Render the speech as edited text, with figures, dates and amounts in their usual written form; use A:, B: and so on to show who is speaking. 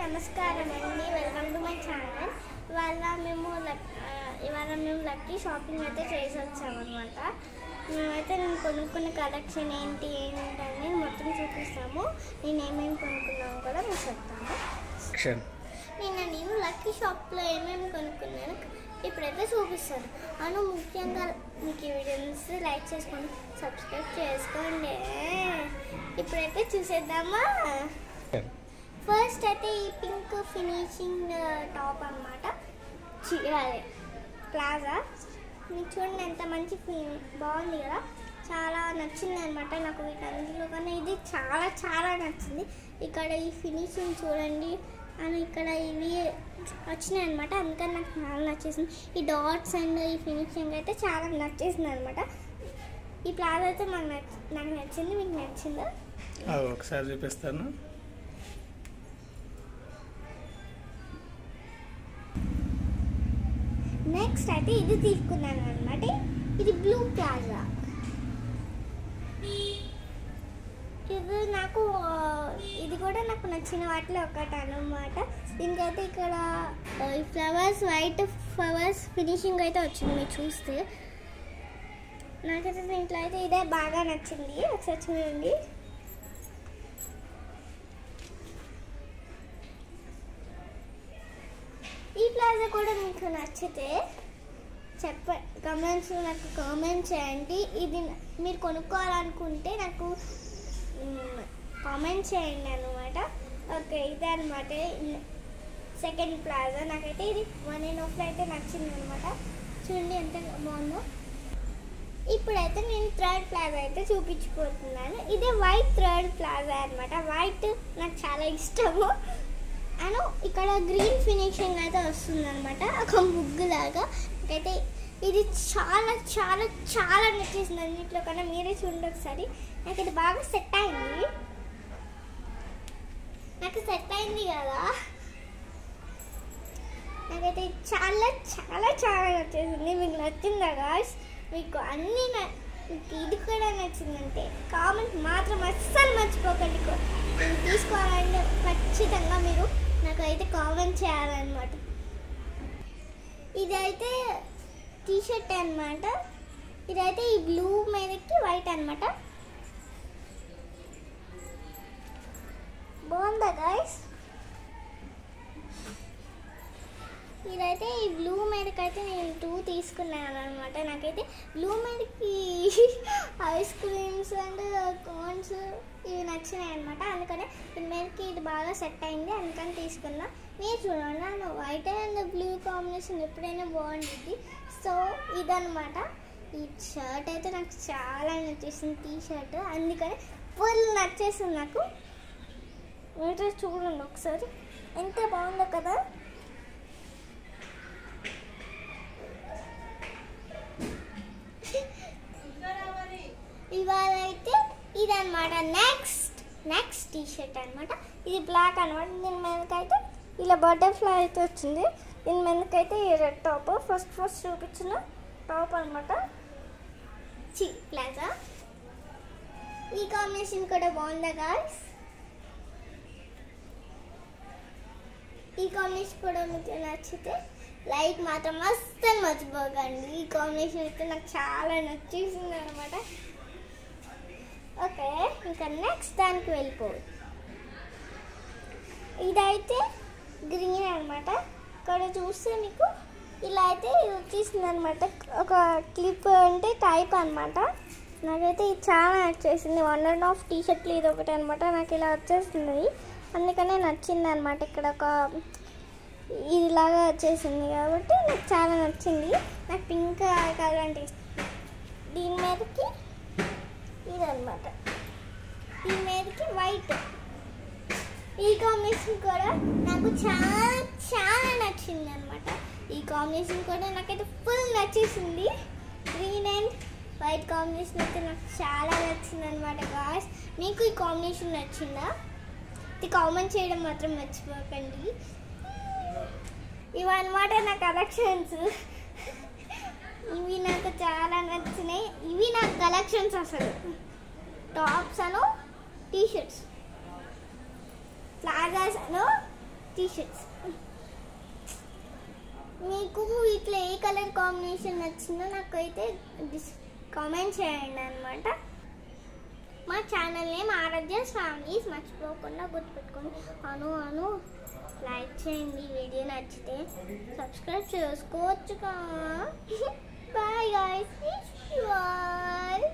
A: నమస్కారం అండి, welcome to my channel. ఇవాళ మేము లక్కీ షాపింగ్ అయితే చేసి వచ్చామన్నమాట. మేమైతే నేను కొనుక్కున్న కలెక్షన్ ఏంటని మొత్తం చూపిస్తాము. నేను ఏమేమి కొనుక్కున్నాము కూడా మీకు చెప్తాను. నేను లక్కీ షాప్లో ఏమేమి కొనుక్కున్నాను ఇప్పుడైతే చూపిస్తాను. ముఖ్యంగా మీకు ఈ వీడియోస్ లైక్ చేసుకోండి, సబ్స్క్రైబ్ చేసుకోండి. ఇప్పుడైతే చూసేద్దామా. ఫస్ట్ అయితే ఈ పింక్ ఫినిషింగ్ టాప్ అన్నమాట, చీరాలి ప్లాజా. మీకు చూడండి ఎంత మంచి బాగుంది కదా, చాలా నచ్చింది అనమాట నాకు. వీటన్నిటిలో కన్నా ఇది చాలా చాలా నచ్చింది. ఇక్కడ ఈ ఫినిషింగ్ చూడండి, అని ఇక్కడ ఇవి వచ్చినాయి అనమాట, అందుకని నాకు చాలా నచ్చేసింది. ఈ డాట్స్ అండ్ ఈ ఫినిషింగ్ అయితే చాలా నచ్చేసింది అనమాట. ఈ ప్లాజా అయితే నాకు నచ్చింది. మీకు నచ్చిందా?
B: ఒకసారి చూపిస్తాను.
A: నెక్స్ట్ అయితే ఇది తీసుకున్నాను అనమాట. ఇది బ్లూ ప్లాజా. ఇది కూడా నాకు నచ్చిన వాటిలో ఒకటి అనమాట. దీనికైతే ఇక్కడ ఫ్లవర్స్, వైట్ ఫ్లవర్స్ ఫినిషింగ్ అయితే వచ్చింది. మీరు చూస్తే నాకైతే దీంట్లో అయితే ఇదే బాగా నచ్చింది. ఒకసారి చూడండి. ఈ ప్లాజా కూడా మీకు నచ్చితే నాకు కామెంట్ చేయండి. ఇది మీరు కొనుక్కోవాలనుకుంటే నాకు కామెంట్ చేయండి అనమాట. ఓకే, ఇదే అనమాట సెకండ్ ప్లాజా. నాకైతే ఇది 1.5 అయితే నచ్చింది అనమాట. చూడండి ఎంత బాగుందో. ఇప్పుడైతే నేను థర్డ్ ప్లాజా అయితే చూపించిపోతున్నాను. ఇదే వైట్ థర్డ్ ప్లాజా అనమాట. వైట్ నాకు చాలా ఇష్టము. ఇక్కడ గ్రీన్ ఫినిషింగ్ అయితే వస్తుంది అనమాట, ఒక ముగ్గులాగా. నాకైతే ఇది చాలా చాలా చాలా నచ్చేసింది అన్నింటిలో కన్నా. మీరే చూడండి ఒకసారి. నాకు ఇది బాగా సెట్ అయింది. కదా, నాకైతే చాలా చాలా చాలా నచ్చేసింది. మీకు నచ్చిందా గాయ్స్? మీకు ఇది కూడా నచ్చిందంటే కామెంట్ మాత్రం అస్సలు మర్చిపోకండి. నేను తీసుకోవాలంటే ఖచ్చితంగా మీరు నాకైతే కామెంట్ చేయాలన్నమాట. ఇదైతే టీషర్ట్ అనమాట. ఇదైతే ఈ బ్లూ మీదకి వైట్ అనమాట. బాగుందా గాయ్స్? ఇదైతే ఈ బ్లూ మీదకైతే నేను 2 తీసుకున్నాను అనమాట. నాకైతే బ్లూ మీదకి ఐస్ క్రీమ్స్ అండ్ కోన్స్ ఇవి నచ్చినాయి అనమాట. అందుకని దీని మీదకి ఇది బాగా సెట్ అయింది, అందుకని తీసుకున్నా. మీరు చూడండి, వైట్ అండ్ బ్లూ కాంబినేషన్ ఎప్పుడైనా బాగుంటుంది. సో ఇదనమాట. ఈ షర్ట్ అయితే నాకు చాలా నచ్చేసింది, టీ షర్ట్. అందుకని ఫుల్ నచ్చేసింది నాకు. మీరు చూడండి ఒకసారి ఎంత బాగుందో కదా. ఇవాళ అయితే ఇదనమాట. నెక్స్ట్ టీ షర్ట్ అనమాట. ఇది బ్లాక్ అనమాట. దీని మీదకైతే ఇలా బటర్ఫ్లై అయితే వచ్చింది. దీని మీదకైతే ఈ రెడ్ టాప్ ఫస్ట్ చూపించిన టాప్ అనమాట, ప్లాజా. ఈ కాంబినేషన్ కూడా బాగుందా గాయ్స్? ఈ కాంబినేషన్ కూడా మీకు నచ్చితే లైక్ మాత్రం అస్సలు మర్చిపోకండి. ఈ కాంబినేషన్ అయితే నాకు చాలా నచ్చేసింది అనమాట. ఓకే, ఇంకా నెక్స్ట్ దానికి వెళ్ళిపోదు. ఇదైతే గ్రీన్ అనమాట. ఇక్కడ చూస్తే మీకు ఇలా అయితే ఇది వచ్చేసింది అనమాట, ఒక క్లిప్ అంటే టైప్ అనమాట. నాకైతే ఇది చాలా నచ్చేసింది. 1.5 టీ షర్ట్లు ఇది ఒకటి అనమాట. నాకు ఇలా వచ్చేస్తుంది, అందుకనే నచ్చింది అనమాట. ఇక్కడ ఒక ఇదిలాగా వచ్చేసింది కాబట్టి నాకు చాలా నచ్చింది. నాకు పింక్ కలర్ అంటే ఇష్టం. దీని మీదకి ఇదనమాట, దీని మీదకి వైట్. ఈ కాంబినేషన్ కూడా నాకు చాలా చాలా నచ్చింది అనమాట. ఈ కాంబినేషన్ కూడా నాకైతే ఫుల్ నచ్చేసింది. గ్రీన్ అండ్ వైట్ కాంబినేషన్ అయితే నాకు చాలా నచ్చింది అనమాట గాయ్స్. మీకు ఈ కాంబినేషన్ నచ్చిందా? ఇది కామెంట్ చేయడం మాత్రం మర్చిపోకండి. ఇవన్నమాట నా కలెక్షన్స్. ఇవి నాకు చాలా నచ్చినాయి. ఇవి నా కలెక్షన్స్ అసలు. Tops T shirts, plazas T shirts. మీకు ఇట్లా ఏ కలర్ కాంబినేషన్ నచ్చిందో నాకైతే కామెంట్ చేయండి అనమాట. మా ఛానల్ నేమ్ ఆరాధ్యాస్ ఫ్యామిలీస్, మర్చిపోకుండా గుర్తుపెట్టుకోండి. అను లైక్ చేయండి, వీడియో నచ్చితే సబ్స్క్రైబ్ చేసుకోవచ్చుగా. Bye guys, bye.